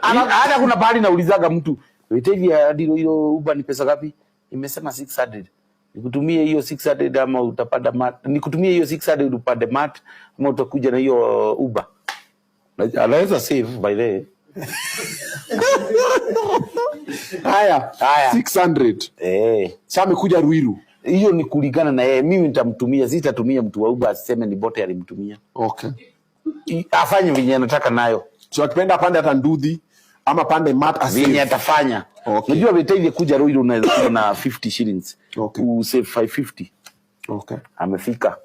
Hata kuna pahali naulizaga mtu, "Wetevi hadi hiyo Uber ni pesa ngapi?" Nimesema 600. Nikutumie hiyo 600 ama utapanda mat. Nikutumie hiyo 600 upande mat ama utakuja na hiyo Uber. Anaweza save by the way. Haya 600. Sasa amekuja Ruiru. Hiyo ni kulingana na yeye. Mimi nitamtumia, sitatumia mtu wa Uber aseme ni bote alimtumia. Okay. Afanye venye anataka nayo. So akipenda pande hata Ndudhi ama pande mat venye atafanya. Okay. Unajua Betavi kuja Ruiru unaweza na 50 shillings. Okay. Save 550. Okay. Amefika.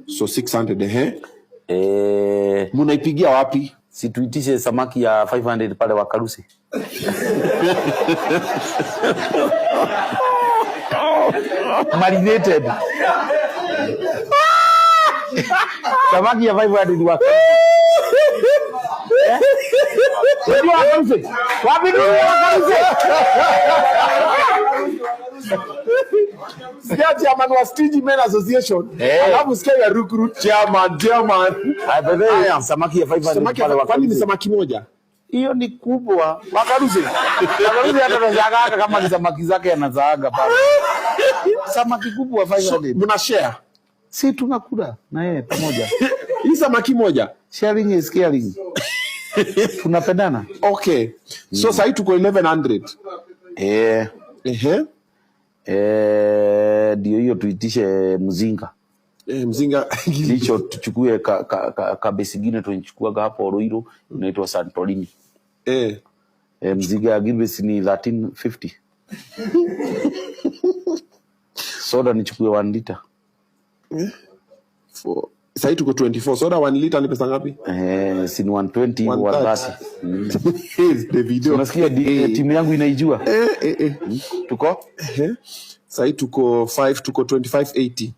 So 600 Munaipigia wapi? Situitishe samaki ya 500 pale Wakarusi. Marinated. Samaki ya 500 Wakarusi. Wakarusi. Wapi ni Wakarusi? Sikia chairman wa Stingy Men Association. Alafu sikia ya recruit chairman. Haya, samaki ya 500 pale Wakarusi. Kwani ni samaki moja? Hiyo ni kubwa. Wakarusi. Wakarusi hata anazaaga kama ni samaki zake anazaaga pale. Samaki kubwa 500. Mna share? Si tunakula na yeye pamoja. Hii samaki moja. Sharing is caring. Tunapendana. Okay. So sasa tuko 1100. Ndio hiyo tuitishe mzinga. Mzinga hicho tuchukue ka base nyingine tunachukua hapo Ruiru inaitwa Santorini. Mzinga ya Gilbert ni 1350. Soda nichukue 1 liter. Sasa tuko 24. Soda 1 liter ni pesa ngapi? Si 120 au 130. The video. Unasikia timu yangu inaijua. Tuko? Sasa tuko 5 tuko 2580.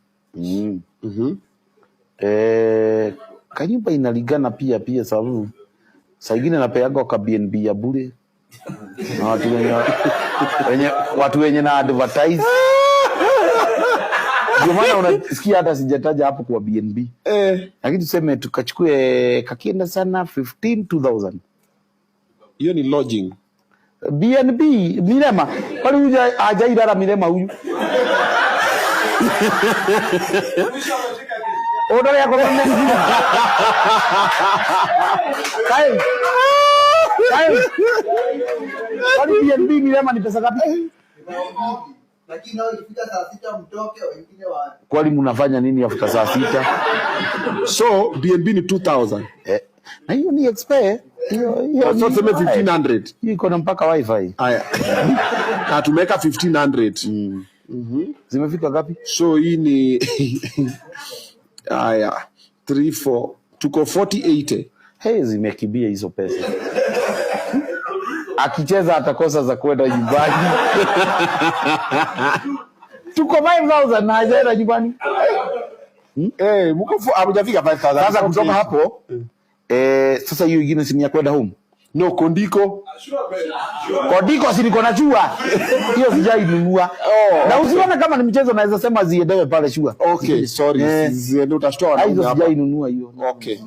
Kanyumba inalingana pia sababu saa nyingine napeaga kwa BNB ya bure. Na watu wenye na advertise. Ndio maana unasikia hata sijataja hapo kwa BNB. Lakini tuseme tukachukue kakienda sana 15,000. Hiyo ni lodging. BNB Mirema. Kwani huyu hajaidara Mirema huyu? Order yako nani? Kai. Kwani BNB Mirema ni pesa ngapi? Lakini nao ikifika saa 6 mtoke wengine wa. Kwani mnafanya nini after saa 6? So BNB ni 2000. Na hiyo ni expert. Hiyo so tuseme 1500. Hiyo iko na mpaka wifi. Haya. Na tumeka 1500. Zimefika ngapi? So hii ni haya 34 tuko 4080. Zimekibia hizo pesa. Akicheza atakosa za kwenda nyumbani. Tuko 5000 na hajaenda nyumbani. Mko hamjafika 5000. Sasa kutoka hapo sasa hiyo nyingine si ya kwenda home. No, Kondiko si niko najua. Hiyo sijainunua. Na usione kama ni mchezo naweza sema ziendewe pale shua. Okay, sorry. Ndio utashtoa hapa. Hiyo sijainunua hiyo. Okay.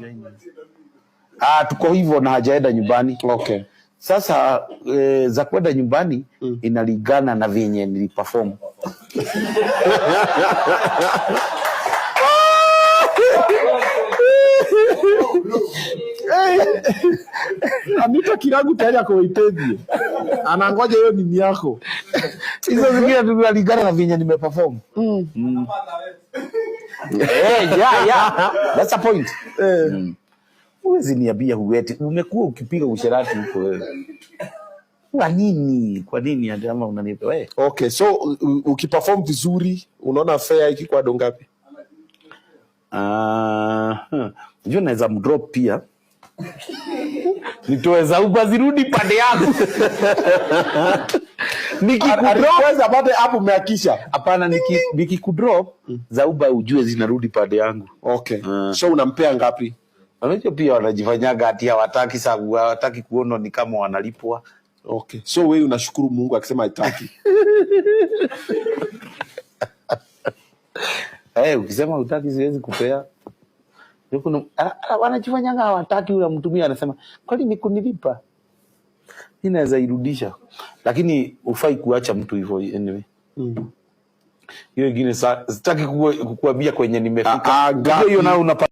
Tuko hivyo na hajaenda nyumbani. Okay. Sasa za kwenda nyumbani inalingana na venye niliperform. Amita Kiragu tayari kwa itendi. Anangoja hiyo nini yako. Hizo zingine tunalingana na venye nimeperform. Yeah. That's a point. Uwezi niambia huweti. Umekuwa ukipiga usherati huko wewe. Kwa nini ama unanipa wewe? Okay, so ukiperform vizuri unaona fare ikikuwa dongapi? Unajua naweza mdrop pia. Nitoweza ubazirudi pande yangu. Nikikudrop apate hapo umeakisha. Hapana, nikikudrop za uba ujue zinarudi pande yangu. Okay. So unampea ngapi? Wanajua pia wanajifanyaga ati hawataki sababu hawataki kuona ni kama wanalipwa. Okay. So wewe unashukuru Mungu akisema haitaki. Ukisema hutaki siwezi kupea. Yuko wanajifanyanga hawataki, yule mtumia anasema kwani ni kunilipa. Mimi naweza irudisha. Lakini ufai kuacha mtu hivyo anyway. Hiyo ingine sitaki kukuambia kwenye nimefika. Hiyo nao unapata